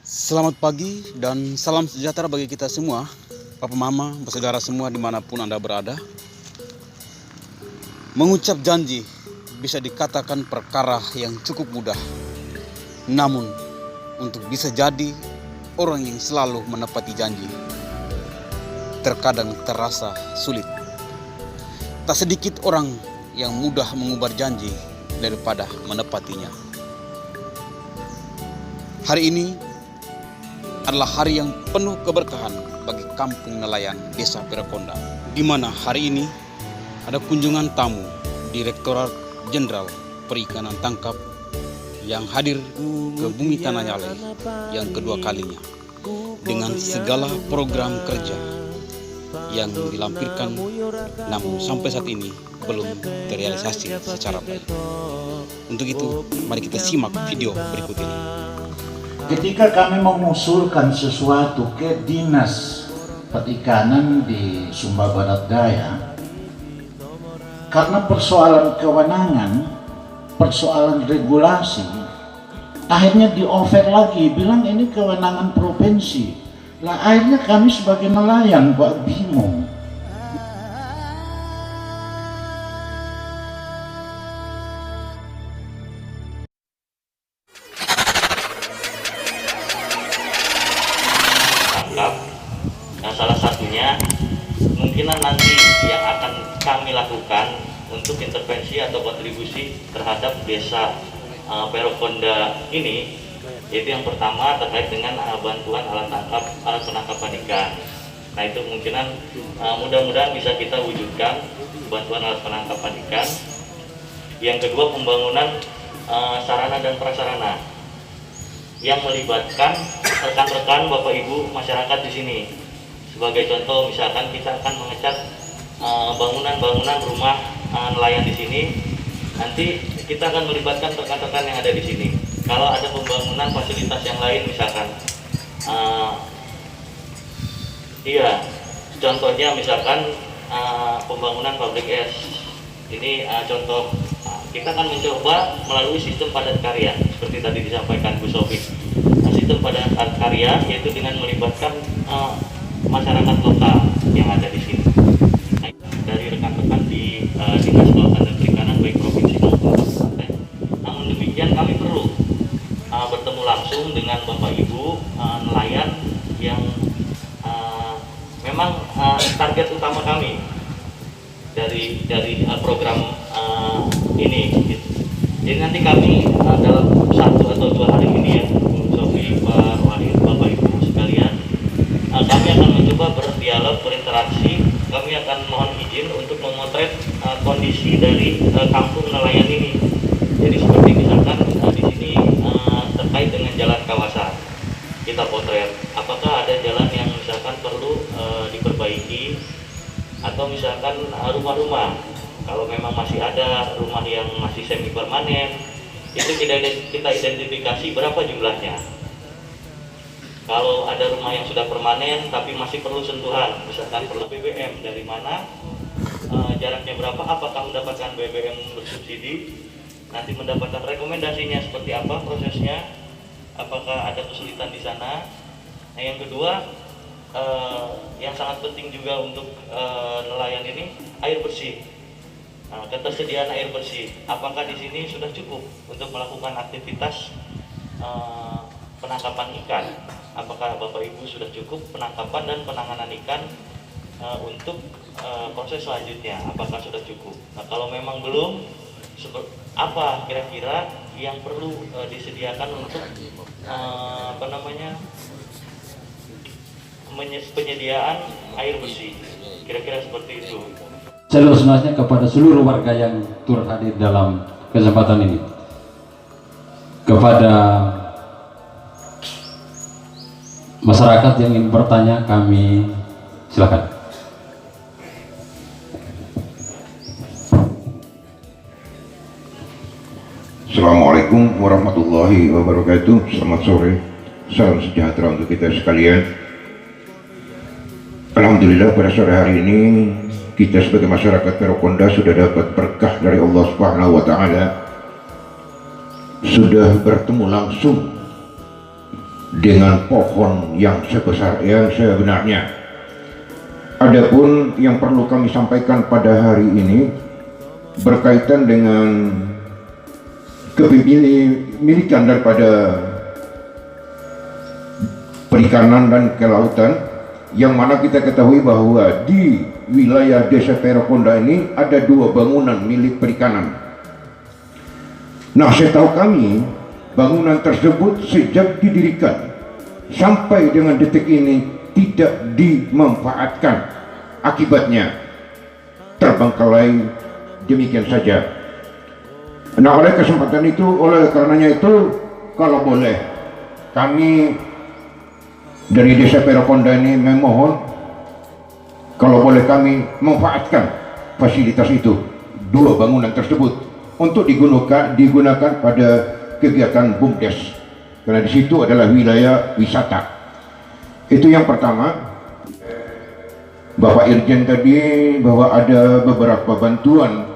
Selamat pagi dan salam sejahtera bagi kita semua, Papa Mama, bersaudara semua dimanapun Anda berada. Mengucap janji bisa dikatakan perkara yang cukup mudah. Namun, untuk bisa jadi orang yang selalu menepati janji, terkadang terasa sulit. Tak sedikit orang yang mudah mengubah janji daripada menepatinya. Hari ini adalah hari yang penuh keberkahan bagi kampung nelayan Desa Perakonda, di mana hari ini ada kunjungan tamu Direktorat Jenderal Perikanan Tangkap yang hadir ke bumi Tanah Nyale yang kedua kalinya dengan segala program kerja yang dilampirkan, namun sampai saat ini belum terrealisasi secara baik. Untuk itu, mari kita simak video berikut ini. Ketika kami mengusulkan sesuatu ke Dinas Perikanan di Sumba Barat Daya, karena persoalan kewenangan, persoalan regulasi, akhirnya di-offer lagi, bilang ini kewenangan provinsi. Lah akhirnya kami sebagai nelayan kok bingung. Nah, salah satunya kemungkinan nanti yang akan kami lakukan untuk intervensi atau kontribusi terhadap desa Perakonda ini, yaitu yang pertama terkait dengan bantuan alat penangkapan ikan. Nah, itu kemungkinan mudah-mudahan bisa kita wujudkan bantuan alat penangkapan ikan. Yang kedua, pembangunan sarana dan prasarana yang melibatkan rekan-rekan Bapak Ibu masyarakat di sini. Sebagai contoh, misalkan kita akan mengecat bangunan-bangunan rumah nelayan di sini. Nanti kita akan melibatkan rekan-rekan yang ada di sini. Kalau ada pembangunan fasilitas yang lain, misalkan, contohnya misalkan pembangunan pabrik es. Ini contoh. Kita akan mencoba melalui sistem padat karya, seperti tadi disampaikan Bu Sofi. Sistem padat karya yaitu dengan melibatkan masyarakat lokal yang ada di sini. Dari rekan-rekan di Dinas Kelautan dan Perikanan baik provinsi maupun kabupaten. Namun demikian kami perlu bertemu langsung dengan Bapak Ibu nelayan yang memang target utama kami dari program ini. Jadi nanti kami dalam 1 atau 2 hari ini ya, Bu Sofi, Pak Wahid, Bapak Ibu sekalian, kami akan mencoba berdialog, berinteraksi. Kami akan mohon izin untuk memotret kondisi dari kampung nelayan ini. Jadi seperti misalkan di sini terkait dengan jalan kawasan, kita potret apakah ada jalan yang misalkan perlu diperbaiki, atau misalkan rumah-rumah, kalau memang masih ada rumah yang masih semi permanen, itu kita identifikasi berapa jumlahnya. Kalau ada rumah yang sudah permanen tapi masih perlu sentuhan, misalkan perlu BBM, dari mana, jaraknya berapa, apakah mendapatkan BBM bersubsidi, nanti mendapatkan rekomendasinya seperti apa prosesnya, apakah ada kesulitan di sana. Nah, yang kedua, yang sangat penting juga untuk nelayan ini, air bersih. Ketersediaan air bersih, apakah di sini sudah cukup untuk melakukan aktivitas penangkapan ikan? Apakah Bapak Ibu sudah cukup penangkapan dan penanganan ikan untuk proses selanjutnya? Apakah sudah cukup? Nah, kalau memang belum, apa kira-kira yang perlu disediakan untuk penyediaan air bersih? Kira-kira seperti itu. Seluruhnya kepada seluruh warga yang turut hadir dalam kesempatan ini, kepada masyarakat yang ingin bertanya, kami silakan. Assalamualaikum warahmatullahi wabarakatuh. Selamat sore, salam sejahtera untuk kita sekalian. Alhamdulillah, pada sore hari ini kita sebagai masyarakat Perakonda sudah dapat berkah dari Allah Subhanahu wa Ta'ala, sudah bertemu langsung dengan pohon yang sebesar yang sebenarnya. Adapun yang perlu kami sampaikan pada hari ini berkaitan dengan kepemilikan daripada perikanan dan kelautan, yang mana kita ketahui bahwa di wilayah Desa Perokonda ini ada 2 bangunan milik perikanan. Nah, setahu kami bangunan tersebut sejak didirikan sampai dengan detik ini tidak dimanfaatkan, akibatnya terbengkalai demikian saja. Nah, oleh kesempatan itu, oleh karenanya itu, kalau boleh kami dari Desa Perokonda ini memohon kalau boleh kami memanfaatkan fasilitas itu, 2 bangunan tersebut untuk digunakan pada kegiatan BUMDes, karena di situ adalah wilayah wisata. Itu yang pertama. Bapak Irjen tadi bahwa ada beberapa bantuan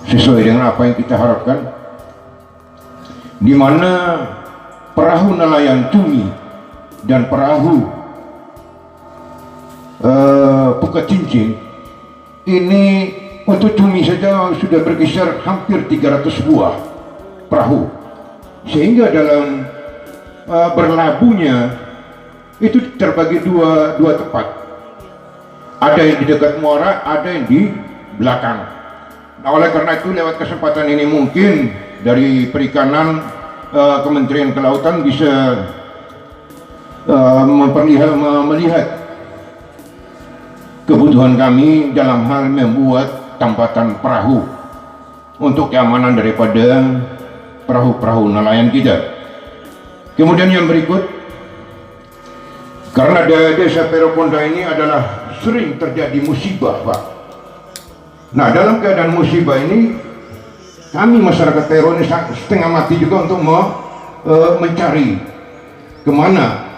sesuai dengan apa yang kita harapkan, di mana perahu nelayan Cumi dan perahu Pukat Cincin ini untuk Cumi saja sudah berkisar hampir 300 buah perahu, sehingga dalam berlabuhnya itu terbagi dua tempat, ada yang di dekat muara, ada yang di belakang. Nah, oleh karena itu lewat kesempatan ini mungkin dari Perikanan, Kementerian Kelautan bisa melihat kebutuhan kami dalam hal membuat tambatan perahu untuk keamanan daripada perahu-perahu nelayan kita. Kemudian yang berikut, karena Desa Perokonda ini adalah sering terjadi musibah, Pak. Nah, dalam keadaan musibah ini kami masyarakat Pero ini setengah mati juga untuk mencari kemana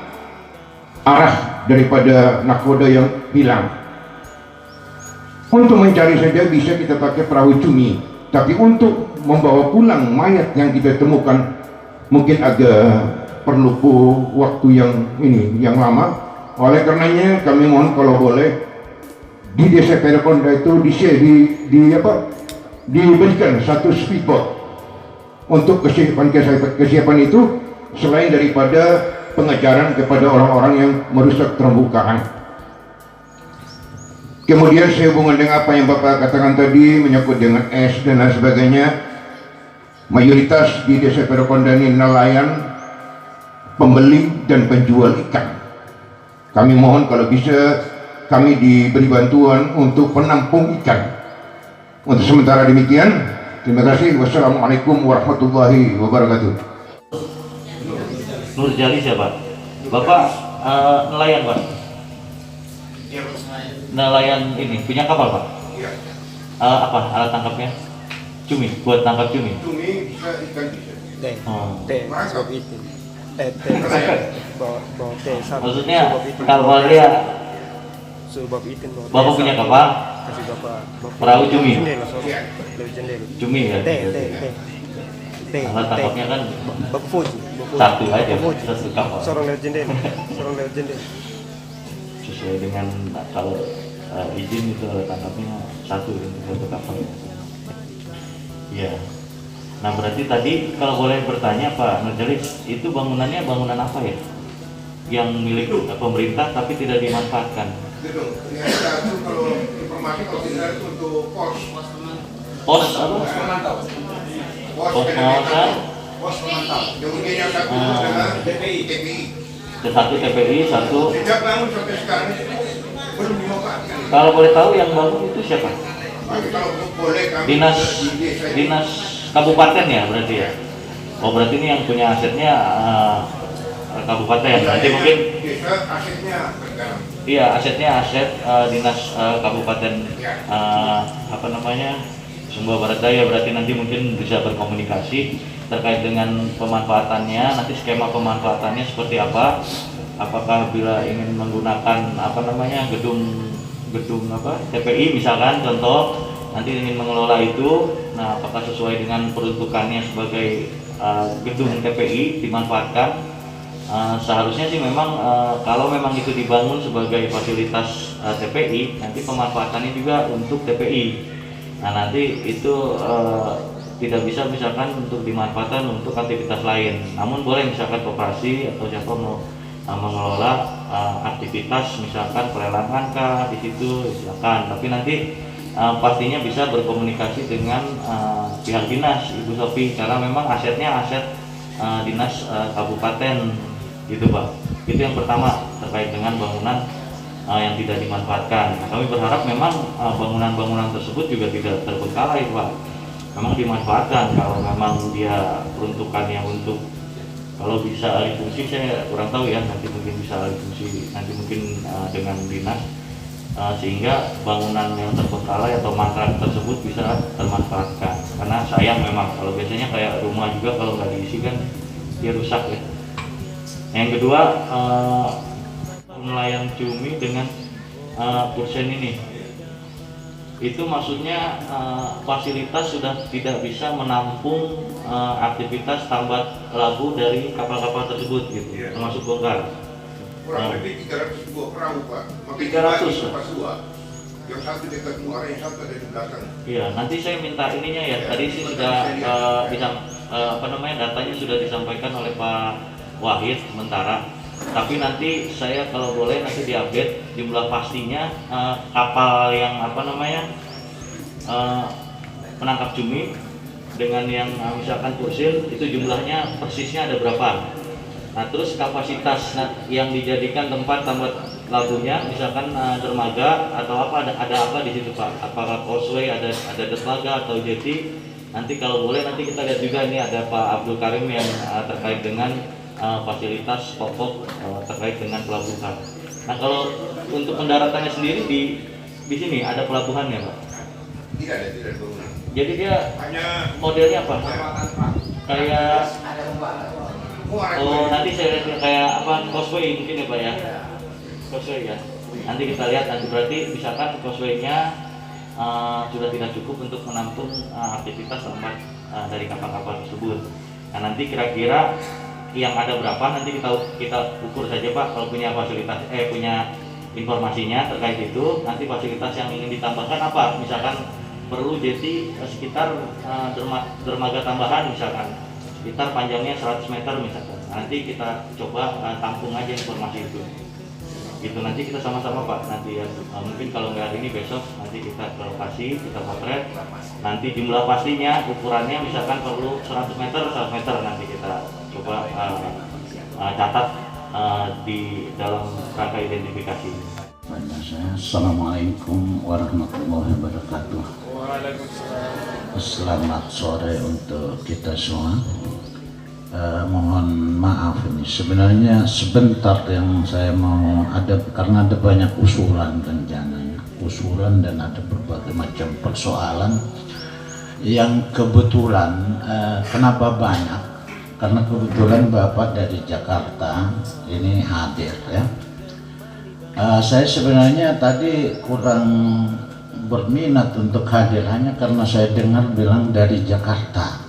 arah daripada nakoda yang hilang. Untuk mencari saja bisa kita pakai perahu Cumi, tapi untuk membawa pulang mayat yang kita temukan mungkin agak perlu waktu yang lama. Oleh karenanya kami mohon kalau boleh di Desa Perokonda itu diberikan satu speedboat untuk kesiapan itu, selain daripada pengejaran kepada orang-orang yang merusak terumbu karang. Kemudian sehubungan dengan apa yang Bapak katakan tadi menyangkut dengan es dan lain sebagainya, mayoritas di Desa Perokonda ini nelayan, pembeli dan penjual ikan. Kami mohon kalau bisa kami diberi bantuan untuk penampung ikan. Untuk sementara demikian, terima kasih. Wassalamualaikum warahmatullahi wabarakatuh. Nur Jali siapa? Bapak nelayan, Pak? Nelayan ini punya kapal, Pak? Iya. Apa alat tangkapnya? Cumi, buat tangkap cumi. Cumi bisa, ikan bisa. Sebab itu. Maksudnya kapalnya Bapak punya kapal? Perahu cumi? Cumi ya? Alat tangkapnya kan satu aja, satu kapal. Sesuai dengan kalau izin itu alat tangkapnya satu kapal. Iya. Nah, berarti tadi kalau boleh bertanya Pak Nurjalis, itu bangunannya bangunan apa ya? Yang milik pemerintah tapi tidak dimanfaatkan. Gedung. Ternyata itu kalau informasi kalau tidak itu untuk pos. Pos apa? Pos pemantau. Pos pengawasan. Pos pemantau. Kemudian yang satu adalah TPI. Satu TPI, satu. Sejak bangun sampai sekarang belum dimanfaatkan. Kalau boleh tahu yang bangun itu siapa? Kalau boleh kami Dinas kabupaten ya berarti ya. Oh, berarti ini yang punya asetnya kabupaten. Nanti mungkin desa asetnya bergantung. iya, asetnya aset dinas kabupaten apa namanya Sumba Barat Daya. Berarti nanti mungkin bisa berkomunikasi terkait dengan pemanfaatannya. Nanti skema pemanfaatannya seperti apa? Apakah bila ingin menggunakan apa namanya gedung apa TPI misalkan contoh, nanti ingin mengelola itu, nah apakah sesuai dengan peruntukannya sebagai gedung TPI dimanfaatkan Seharusnya sih memang kalau memang itu dibangun sebagai fasilitas TPI, nanti pemanfaatannya juga untuk TPI. Nah nanti itu tidak bisa misalkan untuk dimanfaatkan untuk aktivitas lain. Namun boleh misalkan koperasi atau siapa mau mengelola aktivitas misalkan pelelangan kah di situ silakan. Tapi nanti pastinya bisa berkomunikasi dengan pihak dinas Ibu Sofi, karena memang asetnya aset dinas kabupaten gitu Pak. Itu yang pertama terkait dengan bangunan yang tidak dimanfaatkan. Nah, kami berharap memang bangunan-bangunan tersebut juga tidak terbengkalai Pak. Memang dimanfaatkan kalau memang dia peruntukannya untuk, kalau bisa alih fungsi saya kurang tahu ya, nanti mungkin bisa alih fungsi nanti mungkin dengan dinas, sehingga bangunan yang terbengkalai atau mangkrak tersebut bisa termanfaatkan. Karena sayang memang kalau biasanya kayak rumah juga kalau nggak diisi kan dia rusak ya. Yang kedua, nelayan cumi dengan kursen ini, itu maksudnya fasilitas sudah tidak bisa menampung aktivitas tambat labu dari kapal-kapal tersebut gitu, termasuk bongkar. Kurang lebih 300 buah perahu Pak. 300 pas dua. Yang satu dekat muara, yang satu ada di belakang. Iya, nanti saya minta ininya ya. Tadi sih sudah datanya sudah disampaikan oleh Pak Wahid sementara. Tapi nanti saya kalau boleh nanti diupdate jumlah pastinya kapal yang penangkap cumi dengan yang misalkan kursil itu jumlahnya persisnya ada berapa. Nah terus kapasitas yang dijadikan tempat tambat labunya misalkan dermaga atau apa, ada apa di situ Pak? Apakah causeway, ada dermaga atau jetty? Nanti kalau boleh nanti kita lihat juga, ini ada Pak Abdul Karim yang terkait dengan fasilitas pokok terkait dengan pelabuhan. Nah kalau untuk pendaratannya sendiri di sini ada pelabuhannya Pak? Tidak ada bangunan. Jadi dia Hanya modelnya apa? Kayak nanti saya lihat kayak apa, causeway mungkin ya Pak ya? Causeway ya. Nanti kita lihat, nanti berarti misalkan causeway-nya sudah tidak cukup untuk menampung aktivitas tempat dari kapal-kapal tersebut. Nah nanti kira-kira yang ada berapa nanti kita ukur saja Pak, kalau punya fasilitas punya informasinya terkait itu. Nanti fasilitas yang ingin ditambahkan apa, misalkan perlu jetty sekitar dermaga tambahan misalkan sekitar panjangnya 100 meter misalkan, nanti kita coba tampung aja informasi itu gitu. Nanti kita sama-sama Pak, nanti ya mungkin kalau nggak hari ini besok nanti kita ke lokasi, kita potret, nanti jumlah pastinya ukurannya misalkan perlu 100 meter nanti kita coba catat di dalam rangka identifikasi. Assalamualaikum warahmatullahi wabarakatuh. Selamat sore untuk kita semua. Mohon maaf ini sebenarnya sebentar yang saya mau ada, karena ada banyak usulan rencananya, dan ada berbagai macam persoalan yang kebetulan kenapa banyak, karena kebetulan Bapak dari Jakarta ini hadir ya. Saya sebenarnya tadi kurang berminat untuk hadir hanya karena saya dengar bilang dari Jakarta.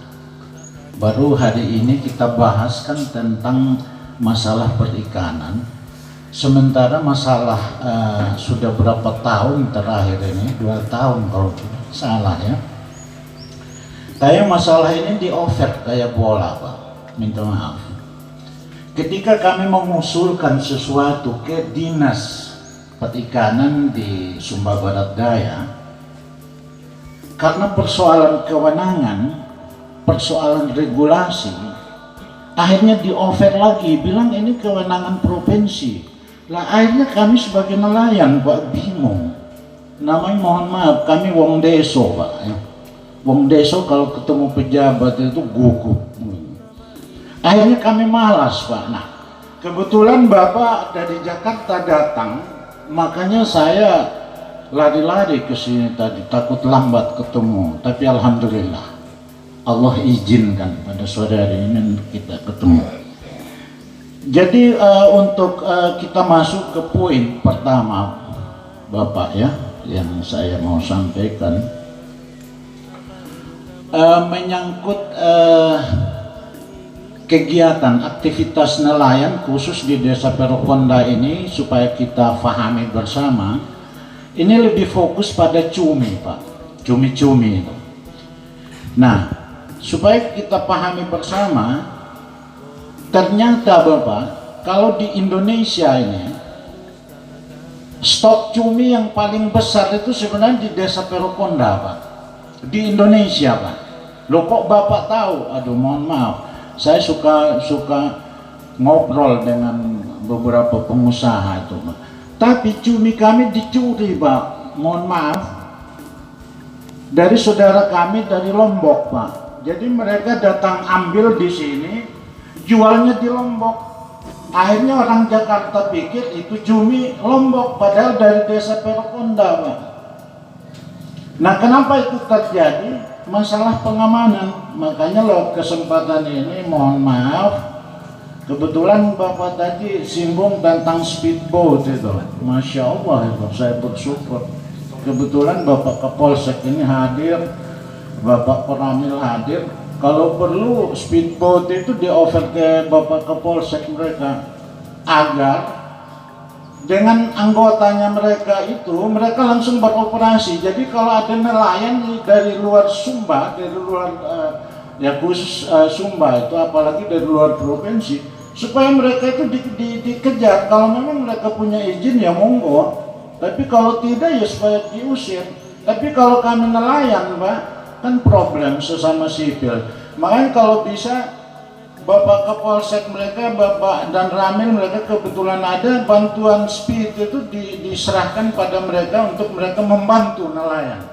Baru hari ini kita bahaskan tentang masalah perikanan, sementara masalah sudah berapa tahun terakhir ini, 2 tahun kalau tidak salah ya, kayak masalah ini di offer kayak bola Pak, minta maaf. Ketika kami mengusulkan sesuatu ke dinas perikanan di Sumba Barat Daya, karena persoalan kewenangan, persoalan regulasi, akhirnya di offer lagi, bilang ini kewenangan provinsi. Lah akhirnya kami sebagai nelayan Pak bingung. Namanya mohon maaf, kami wong deso Pak ya. Wong deso kalau ketemu pejabat itu gugup. Akhirnya kami malas Pak. Nah kebetulan Bapak dari Jakarta datang, makanya saya lari-lari ke sini tadi, takut lambat ketemu. Tapi alhamdulillah Allah izinkan pada sore hari ini kita ketemu. Jadi untuk kita masuk ke poin pertama Bapak ya, yang saya mau sampaikan menyangkut kegiatan aktivitas nelayan khusus di Desa Perokonda ini supaya kita pahami bersama, ini lebih fokus pada cumi, Pak, cumi-cumi itu. Nah, supaya kita pahami bersama, ternyata Bapak, kalau di Indonesia ini stok cumi yang paling besar itu sebenarnya di Desa Perokonda, Pak, di Indonesia, Pak. Loh kok Bapak tahu? Aduh, mohon maaf, saya suka ngobrol dengan beberapa pengusaha itu, Pak. Tapi cumi kami dicuri, Pak. Mohon maaf, dari saudara kami dari Lombok, Pak. Jadi mereka datang ambil di sini, jualnya di Lombok. Akhirnya orang Jakarta pikir itu cumi Lombok, padahal dari Desa Perokonda, Pak. Nah, kenapa itu terjadi? Masalah pengamanan. Makanya loh, kesempatan ini mohon maaf, kebetulan Bapak tadi singgung tentang speedboat itu. Masya Allah, itu saya bersyukur. Kebetulan Bapak Kapolsek ini hadir, Bapak Peramil hadir. Kalau perlu speedboat itu di-offer ke Bapak Kapolsek mereka, agar dengan anggotanya mereka itu, mereka langsung beroperasi. Jadi kalau ada nelayan dari luar Sumba, dari luar ya khusus Sumba itu, apalagi dari luar provinsi, supaya mereka itu dikejar. Kalau memang mereka punya izin ya monggo, tapi kalau tidak ya supaya diusir. Tapi kalau kami nelayan, Pak, kan problem sesama sipil. Makanya kalau bisa Bapak Kapolsek mereka, Bapak dan Ramil mereka kebetulan ada bantuan speed itu diserahkan pada mereka untuk mereka membantu nelayan.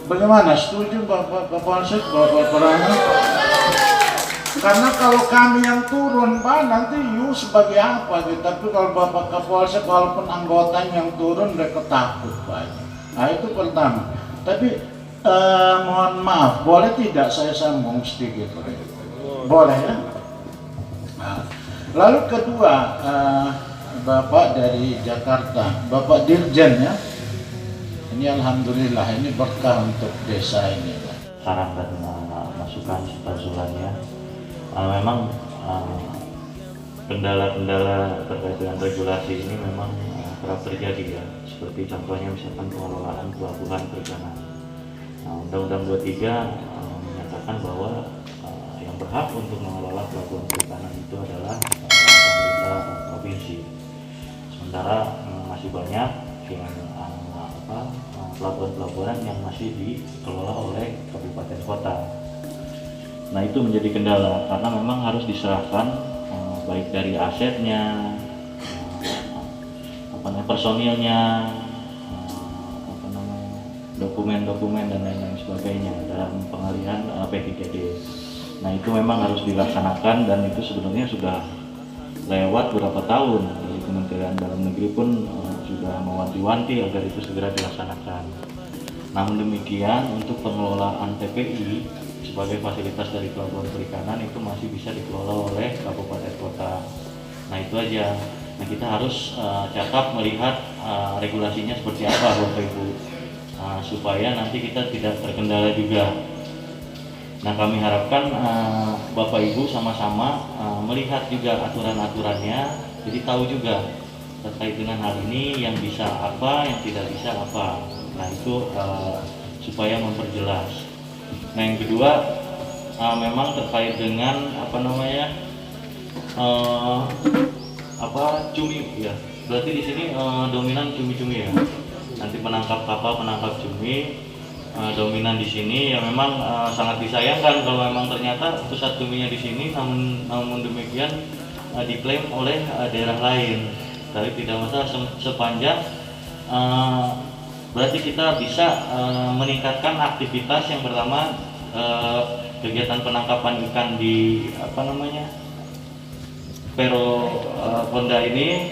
Bagaimana? Setuju Bapak Kapolsek, Bapak Ramil? Karena kalau kami yang turun, Pak, nanti you sebagai apa gitu. Tapi kalau Bapak Kapolsek, walaupun anggotanya yang turun, mereka takut, Pak. Nah, itu pertama. Tapi mohon maaf, boleh tidak saya sambung sedikit? Boleh ya? Nah, lalu kedua, Bapak dari Jakarta, Bapak Dirjen ya. Ini alhamdulillah, ini berkah untuk desa ini, Pak. Saran dan masukan usulannya, memang kendala-kendala terkait dengan regulasi ini memang kerap terjadi ya. Seperti contohnya misalkan pengelolaan pelabuhan perikanan. Undang-Undang 23 menyatakan bahwa yang berhak untuk mengelola pelabuhan perikanan itu adalah pemerintah provinsi. Sementara masih banyak yang pelabuhan-pelabuhan yang masih dikelola oleh kabupaten kota. Nah, itu menjadi kendala karena memang harus diserahkan baik dari asetnya, personilnya, dokumen-dokumen dan lain-lain sebagainya dalam pengalihan PGKD. Nah, itu memang harus dilaksanakan dan itu sebenarnya sudah lewat beberapa tahun. Dari Kementerian Dalam Negeri pun sudah mewanti-wanti agar itu segera dilaksanakan. Namun demikian, untuk pengelolaan TPI sebagai fasilitas dari pelabuhan perikanan itu masih bisa dikelola oleh kabupaten kota. Nah, itu aja. Nah, kita harus cakap melihat regulasinya seperti apa, Bapak Ibu, supaya nanti kita tidak terkendala juga. Nah, kami harapkan Bapak Ibu sama-sama melihat juga aturan-aturannya, jadi tahu juga terkait dengan hal ini yang bisa apa, yang tidak bisa apa. Nah, itu supaya memperjelas. Nah, yang kedua memang terkait dengan cumi ya. Berarti di sini dominan cumi-cumi ya. Nanti penangkap kapal penangkap cumi dominan di sini, yang memang sangat disayangkan kalau memang ternyata pusat cuminya di sini, namun demikian diklaim oleh daerah lain. Tapi tidak masalah sepanjang berarti kita bisa meningkatkan aktivitas yang pertama, kegiatan penangkapan ikan di Perokonda ini,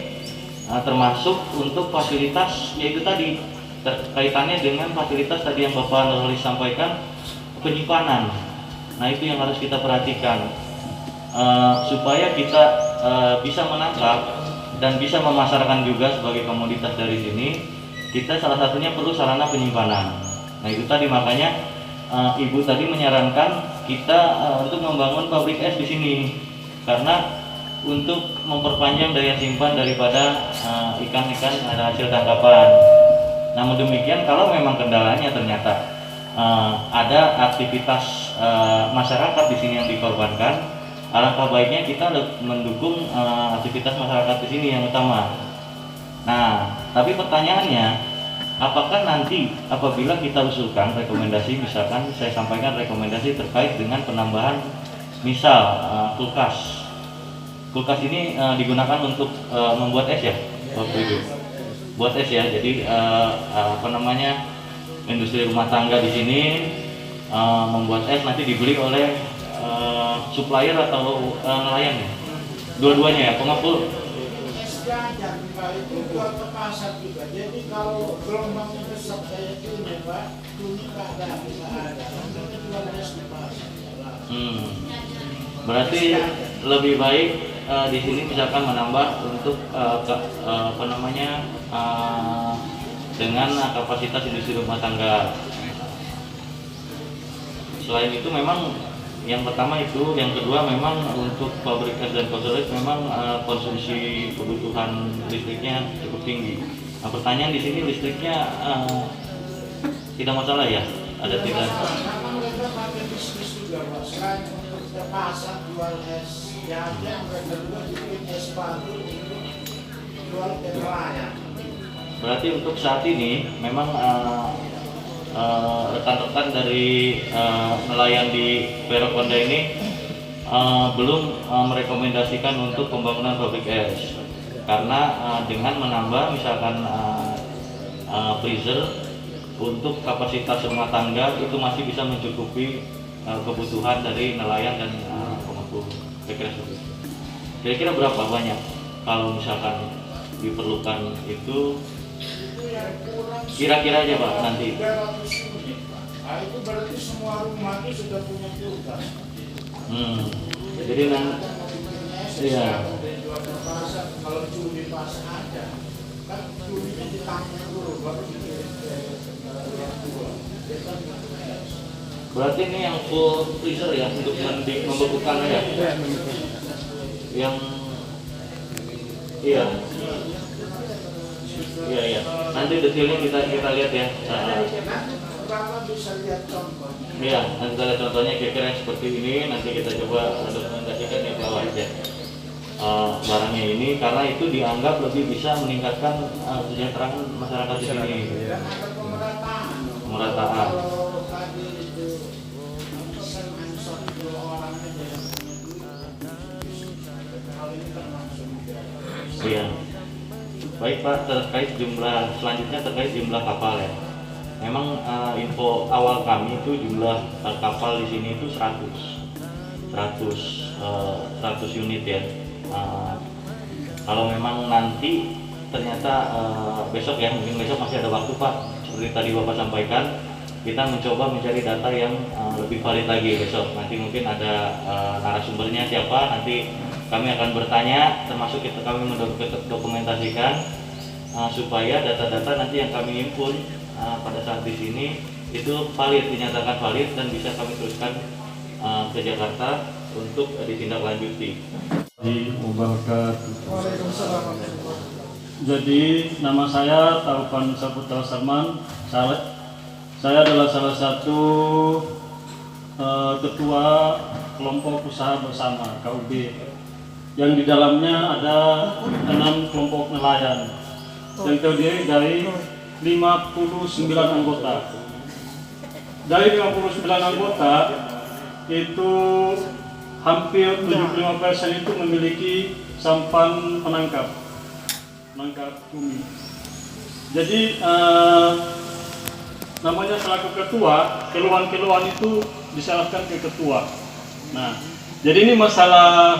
termasuk untuk fasilitas, yaitu tadi kaitannya dengan fasilitas tadi yang Bapak Nurholis sampaikan, penyimpanan. Nah, itu yang harus kita perhatikan supaya kita bisa menangkap dan bisa memasarkan juga sebagai komoditas dari sini. Kita salah satunya perlu sarana penyimpanan. Nah, itu tadi makanya Ibu tadi menyarankan kita untuk membangun pabrik es di sini. karena untuk memperpanjang daya simpan daripada ikan-ikan hasil tangkapan. Namun demikian, kalau memang kendalanya ternyata ada aktivitas masyarakat di sini yang dikorbankan, alangkah baiknya kita mendukung aktivitas masyarakat di sini yang utama. Nah, tapi pertanyaannya, apakah nanti apabila kita usulkan rekomendasi, misalkan saya sampaikan rekomendasi terkait dengan penambahan misal kulkas. Kulkas ini digunakan untuk membuat es ya, waktu itu. Buat es ya. Jadi industri rumah tangga di sini membuat es nanti dibeli oleh supplier atau nelayan ya. Dua-duanya ya, pengepul. Es jajan itu jual ke pasar juga. Jadi kalau gelombangnya besar kayak ini Pak, ini nggak ada. Nanti jual es di pasar. Berarti lebih baik di sini misalkan menambah untuk dengan kapasitas industri rumah tangga. Selain itu memang yang pertama itu, yang kedua memang untuk pabrik es dan koselit memang konsumsi kebutuhan listriknya cukup tinggi. Nah, pertanyaan di sini listriknya tidak masalah ya? Ada tidak? Sama mereka pakai bisnis juga Pak. Selain untuk ke pasar jual es jajan, mereka juga bikin es batu untuk jual ke nelayan. Berarti untuk saat ini memang rekan-rekan dari nelayan di Perokonda ini belum merekomendasikan untuk pembangunan pabrik es, karena dengan menambah misalkan freezer untuk kapasitas rumah tangga itu masih bisa mencukupi kebutuhan dari nelayan dan pengepul. Kira-kira berapa banyak kalau misalkan diperlukan itu? Kira-kira aja Pak nanti. 300 unit Pak. Nah, itu berarti semua rumah itu sudah punya kulkas. Jadi iya. Jual ke pasar, kalau cumi pas ada, kan cuminya ditangkap dulu, baru dikirim ke yang jual. Berarti ini yang full freezer ya untuk membekukan ya? Yang iya. Iya. Nanti detailnya kita lihat ya. Bapak bisa lihat contoh. Iya, nanti kita lihat contohnya kira-kira seperti ini. Nanti kita coba dokumentasikan ya bawah aja barangnya ini, karena itu dianggap lebih bisa meningkatkan kesejahteraan masyarakat di sini. Dan ada Pemerataan. Kalau tadi itu sensor 2 orang aja yang punya duit, hal ini termasuk juga. Iya. Baik Pak, terkait selanjutnya terkait jumlah kapal ya. Memang info awal kami itu jumlah kapal di sini itu 100 unit ya. Kalau memang nanti ternyata besok ya, mungkin besok masih ada waktu Pak. Seperti tadi Bapak sampaikan, kita mencoba mencari data yang lebih valid lagi besok. Nanti mungkin ada narasumbernya siapa, nanti kami akan bertanya, termasuk kami mendokumentasikan supaya data-data nanti yang kami himpun pada saat di sini itu valid, dinyatakan valid dan bisa kami teruskan ke Jakarta untuk ditindaklanjuti. Jadi nama saya Taufan Saputra Sarman. Saya adalah salah satu ketua kelompok usaha bersama KUB, yang di dalamnya ada 6 kelompok nelayan yang terdiri dari 59 anggota. Dari 59 anggota itu hampir 75% itu memiliki sampan penangkap cumi. Jadi namanya selaku ketua, keluhan-keluhan itu diserahkan ke ketua. Nah, jadi ini masalah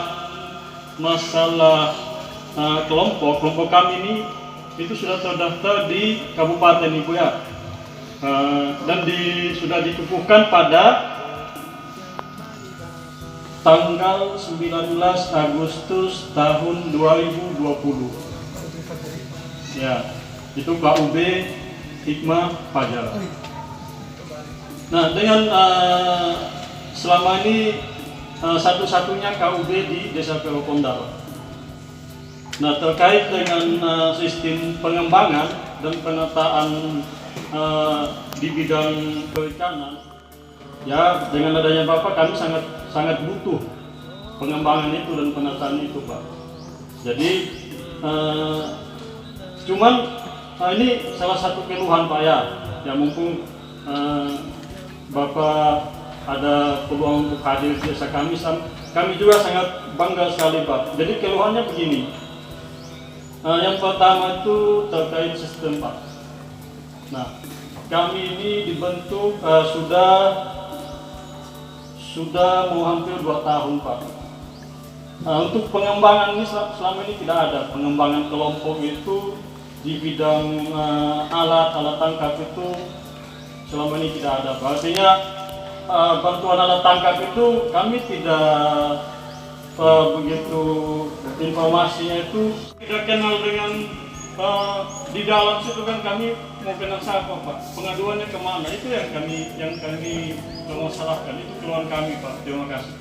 kelompok kami ini itu sudah terdaftar di Kabupaten Ibu ya, dan sudah dikukuhkan pada tanggal 19 Agustus tahun 2020. Ya, itu KUB Hikmah Fajar. Nah, dengan selama ini satu-satunya KUB di Desa Perokonda, Pak. Nah, terkait dengan sistem pengembangan dan penataan di bidang perikanan, ya dengan adanya Bapak kami sangat butuh pengembangan itu dan penataan itu, Pak. Jadi cuman ini salah satu keluhan Pak ya mumpung Bapak ada peluang untuk hadir di desa kami juga sangat bangga sekali, Pak. Jadi keluhannya begini. Yang pertama itu terkait sistem, Pak. Nah, kami ini dibentuk sudah mau hampir 2 tahun, Pak. Untuk pengembangan ini selama ini tidak ada. Pengembangan kelompok itu di bidang alat tangkap itu selama ini tidak ada, Pak. Artinya bantuan alat tangkap itu kami tidak begitu informasinya itu tidak kenal dengan di dalam situ kan kami mau kenal siapa, Pak, pengaduannya kemana, itu yang kami permasalahkan, itu keluhan kami, Pak. Terima kasih.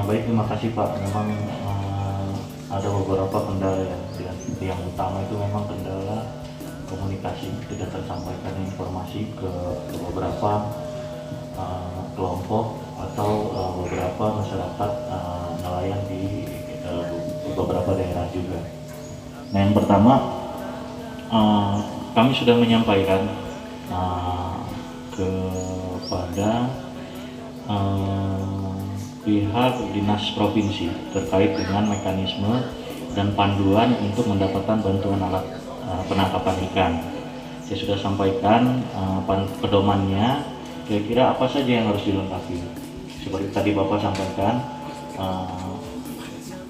Baik, terima kasih Pak. Memang ada beberapa kendala ya. Yang utama itu memang kendala komunikasi, tidak tersampaikan informasi ke beberapa kelompok atau beberapa masyarakat nelayan di beberapa daerah juga. Nah, yang pertama kami sudah menyampaikan kepada pihak dinas provinsi terkait dengan mekanisme dan panduan untuk mendapatkan bantuan alat penangkapan ikan. Saya sudah sampaikan pedomannya, kira-kira apa saja yang harus dilengkapi. Seperti tadi Bapak sampaikan,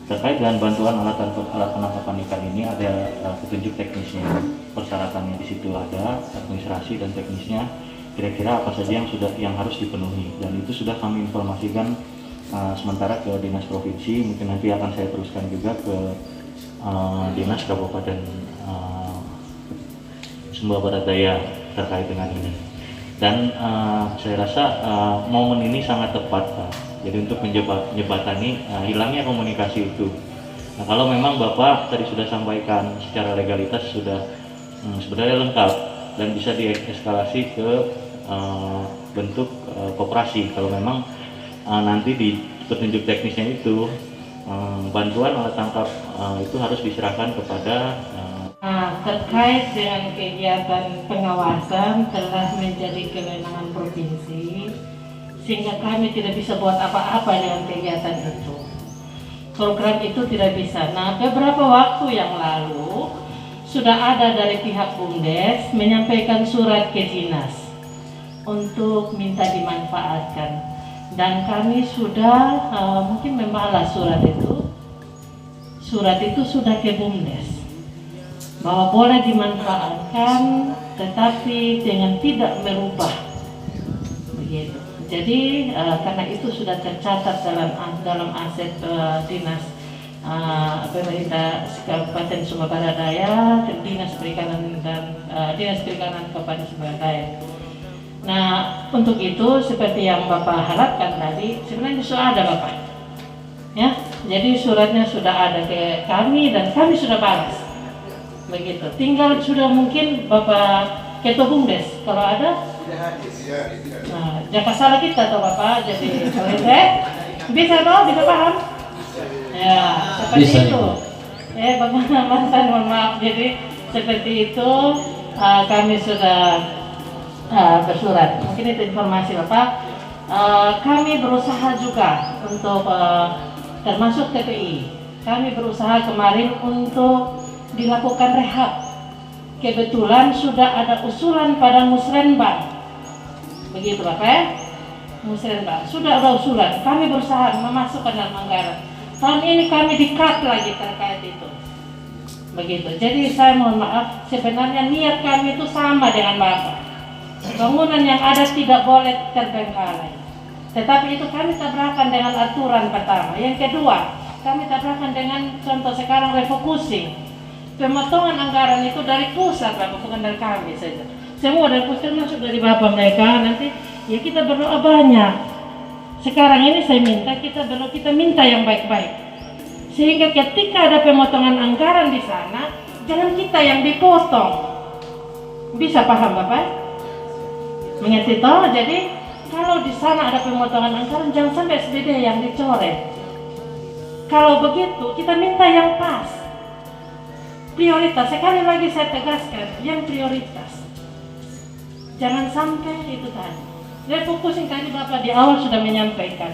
terkait dengan bantuan alat penangkapan ikan ini ada petunjuk teknisnya, persyaratannya di situ ada, administrasi dan teknisnya, kira-kira apa saja yang harus dipenuhi, dan itu sudah kami informasikan sementara ke dinas provinsi. Mungkin nanti akan saya teruskan juga ke dinas kabupaten Sumba Barat Daya terkait dengan ini. Dan saya rasa momen ini sangat tepat, Pak. Jadi untuk menjembatani hilangnya komunikasi itu. Nah, kalau memang Bapak tadi sudah sampaikan secara legalitas sudah sebenarnya lengkap dan bisa dieskalasi ke bentuk koperasi. Kalau memang nanti di petunjuk teknisnya itu bantuan alat tangkap itu harus diserahkan kepada terkait dengan kegiatan pengawasan telah menjadi kewenangan provinsi, sehingga kami tidak bisa buat apa-apa dengan kegiatan itu. Program itu tidak bisa. Nah, beberapa waktu yang lalu sudah ada dari pihak BUMDes menyampaikan surat ke dinas untuk minta dimanfaatkan, dan kami sudah mungkin membalas surat itu. Surat itu sudah ke BUMDes bahwa boleh dimanfaatkan tetapi dengan tidak merubah, begitu. Jadi karena itu sudah tercatat dalam aset dinas pemerintah Kabupaten Sumba Barat Daya, dinas perikanan dan dinas perikanan Kabupaten Sumba Barat Daya. Nah, untuk itu seperti yang Bapak harapkan tadi, sebenarnya sudah ada Bapak, ya. Jadi suratnya sudah ada ke kami dan kami sudah balas, begitu. Tinggal sudah mungkin Bapak Ketua BUMDes kalau ada. Nah, jangan salah kita atau Bapak, jadi bisa toh, bisa paham? Ya, seperti bisa, itu. Ya, Bapak mantan, mohon maaf. Jadi seperti itu kami sudah bersurat. Mungkin itu informasi Bapak. Kami berusaha juga untuk termasuk TPI. Kami berusaha kemarin untuk dilakukan rehab. Kebetulan sudah ada usulan pada Musrenbang. Begitu Bapak ya? Musrenbang. Sudah ada usulan. Kami berusaha memasukkan dalam anggaran. Tahun ini kami di-cut lagi terkait itu. Begitu. Jadi saya mohon maaf, sebenarnya niat kami itu sama dengan Bapak. Bangunan yang ada tidak boleh terbengkalai. Tetapi itu kami tabrakan dengan aturan pertama. Yang kedua, kami tabrakan dengan contoh sekarang refocusing. Pemotongan anggaran itu dari pusat Bapak, bukan dari kami saja. semua dari pusat masuk dari bapak mereka, nanti ya kita berdoa banyak. Sekarang ini saya minta kita berdoa, kita minta yang baik-baik, sehingga ketika ada pemotongan anggaran di sana, jangan kita yang dipotong. Bisa paham Bapak? Mengerti toh? Jadi kalau di sana ada pemotongan anggaran, jangan sampai SBD yang dicoret. Kalau begitu kita minta yang pas, prioritas. Sekali lagi saya tegaskan, yang prioritas. Jangan sampai itu tadi. Refocusing tadi Bapak di awal sudah menyampaikan.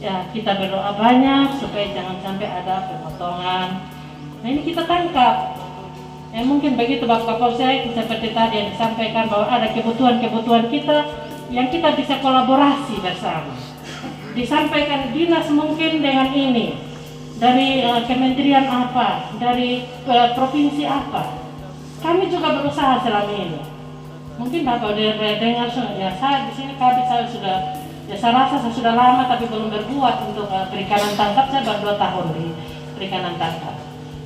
Ya, kita berdoa banyak supaya jangan sampai ada pemotongan. Nah ini kita tangkap. Ya, mungkin begitu Bapak Kapolsek, seperti tadi yang disampaikan bahwa ada kebutuhan-kebutuhan kita yang kita bisa kolaborasi bersama. Disampaikan dinas mungkin dengan ini, dari kementerian apa, dari provinsi apa. Kami juga berusaha selama ini. Mungkin Bapak udah dengar, ya saya di sini saya sudah, ya saya rasa saya sudah lama tapi belum berbuat untuk perikanan tangkap. Saya baru 2 tahun di perikanan tangkap.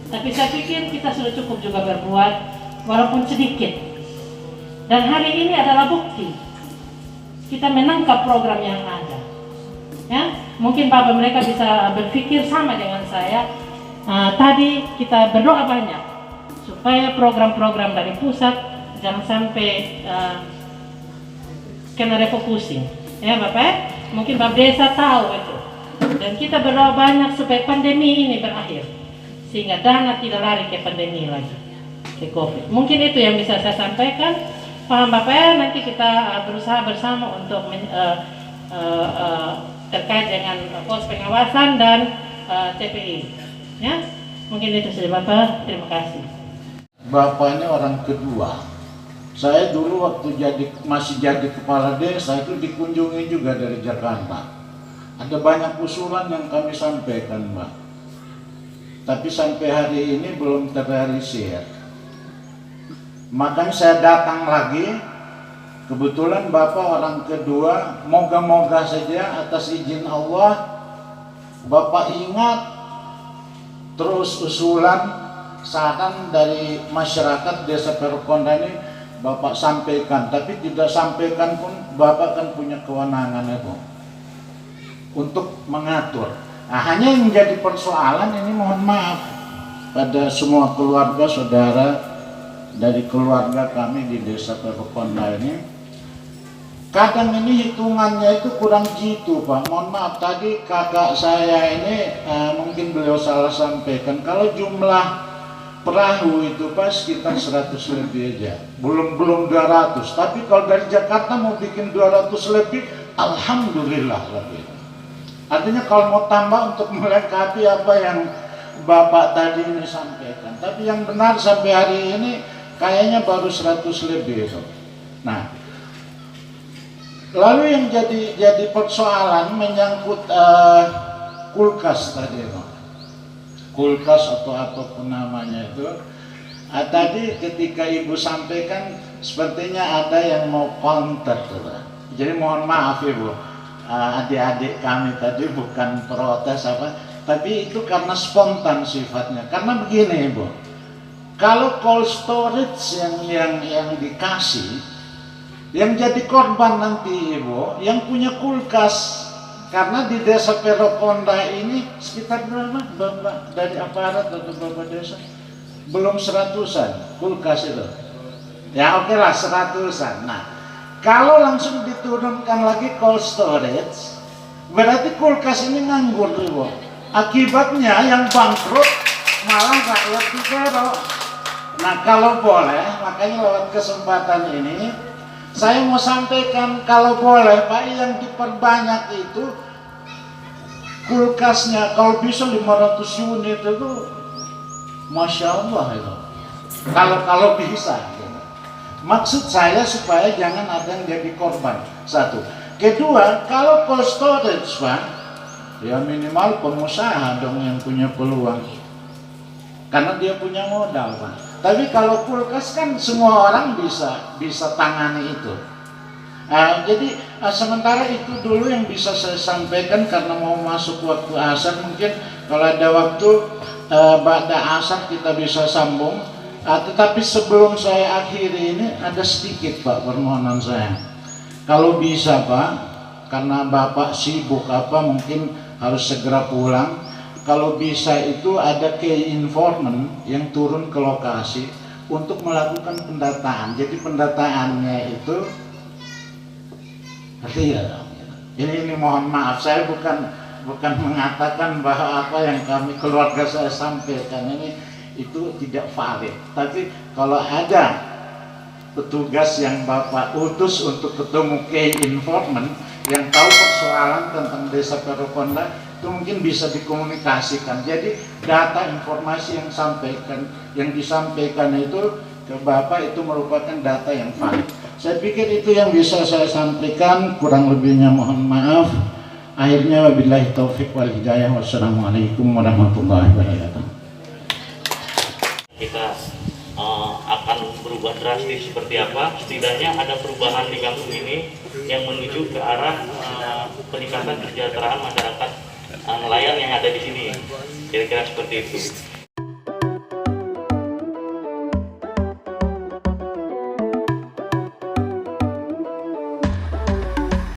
Tapi saya pikir kita sudah cukup juga berbuat, walaupun sedikit. Dan hari ini adalah bukti kita menangkap program yang ada. Ya, mungkin Bapak mereka bisa berpikir sama dengan saya. Tadi kita berdoa banyak supaya program-program dari pusat jangan sampai kena refocusing. Ya Bapak, mungkin Bapak Desa tahu itu. Dan kita berdoa banyak supaya pandemi ini berakhir, sehingga dana tidak lari ke pandemi lagi, ke COVID. Mungkin itu yang bisa saya sampaikan. Paham Bapak? Nanti kita berusaha bersama untuk terkait dengan pos pengawasan dan TPI. Ya, mungkin itu saja Bapak. Terima kasih. Bapak ini orang kedua. Saya dulu waktu masih jadi kepala desa itu dikunjungi juga dari Jakarta. Ada banyak usulan yang kami sampaikan, Mbak. Tapi sampai hari ini belum terrealisir. Makanya saya datang lagi. Kebetulan Bapak orang kedua, moga-moga saja atas izin Allah Bapak ingat terus usulan saran dari masyarakat Desa Perokonda ini Bapak sampaikan, tapi tidak sampaikan pun Bapak kan punya kewenangan itu untuk mengatur. Nah, hanya yang menjadi persoalan ini, mohon maaf pada semua keluarga saudara dari keluarga kami di Desa Perokonda ini, kadang ini hitungannya itu kurang jitu Pak. Mohon maaf, tadi kakak saya ini mungkin beliau salah sampaikan, kalau jumlah perahu itu Pak sekitar 100 lebih aja, belum 200. Tapi kalau dari Jakarta mau bikin 200 lebih, alhamdulillah lebih. Artinya kalau mau tambah untuk melengkapi apa yang Bapak tadi ini sampaikan. Tapi yang benar sampai hari ini kayaknya baru 100 lebih. Nah, lalu yang jadi persoalan menyangkut kulkas tadi, kulkas atau apapun namanya itu. Tadi ketika Ibu sampaikan sepertinya ada yang mau counter. Jadi mohon maaf Ibu, adik-adik kami tadi bukan protes apa, tapi itu karena spontan sifatnya. Karena begini Ibu, kalau cold storage yang dikasih, yang jadi korban nanti Ibu, yang punya kulkas. Karena di Desa Perokonda ini sekitar berapa Bapak dari aparat atau Bapak Desa? Belum 100-an kulkas itu. Ya oke lah 100-an. Nah, kalau langsung diturunkan lagi cold storage, berarti kulkas ini nganggur Ibu. Akibatnya yang bangkrut malah rakyat Pikero. Nah kalau boleh, makanya lewat kesempatan ini saya mau sampaikan, kalau boleh Pak, yang diperbanyak itu kulkasnya, kalau bisa 500 unit itu Masya Allah itu, kalau bisa gitu. Maksud saya supaya jangan ada yang jadi korban, satu. Kedua, kalau cold storage Pak, ya minimal pengusaha dong yang punya peluang, karena dia punya modal Pak. Tapi kalau kulkas kan semua orang bisa tangani itu. Jadi sementara itu dulu yang bisa saya sampaikan, karena mau masuk waktu asar. Mungkin kalau ada waktu pada asar kita bisa sambung. Tetapi sebelum saya akhiri ini ada sedikit Pak permohonan saya. Kalau bisa Pak, karena Bapak sibuk mungkin harus segera pulang. Kalau bisa itu ada key informant yang turun ke lokasi untuk melakukan pendataan. Jadi pendataannya itu ini mohon maaf, saya bukan mengatakan bahwa apa yang keluarga saya sampaikan ini itu tidak valid. Tapi kalau ada petugas yang Bapak utus untuk ketemu key informant yang tahu persoalan tentang Desa Perokonda, itu mungkin bisa dikomunikasikan. Jadi data informasi yang disampaikan itu ke Bapak itu merupakan data yang valid. Saya pikir itu yang bisa saya sampaikan, kurang lebihnya mohon maaf. Akhirnya wabillahi taufik wal hidayah. Wassalamualaikum warahmatullahi wabarakatuh. Kita akan berubah drastis seperti apa, setidaknya ada perubahan di kampung ini yang menuju ke arah peningkatan kesejahteraan masyarakat nelayan yang ada di sini, kira-kira seperti itu.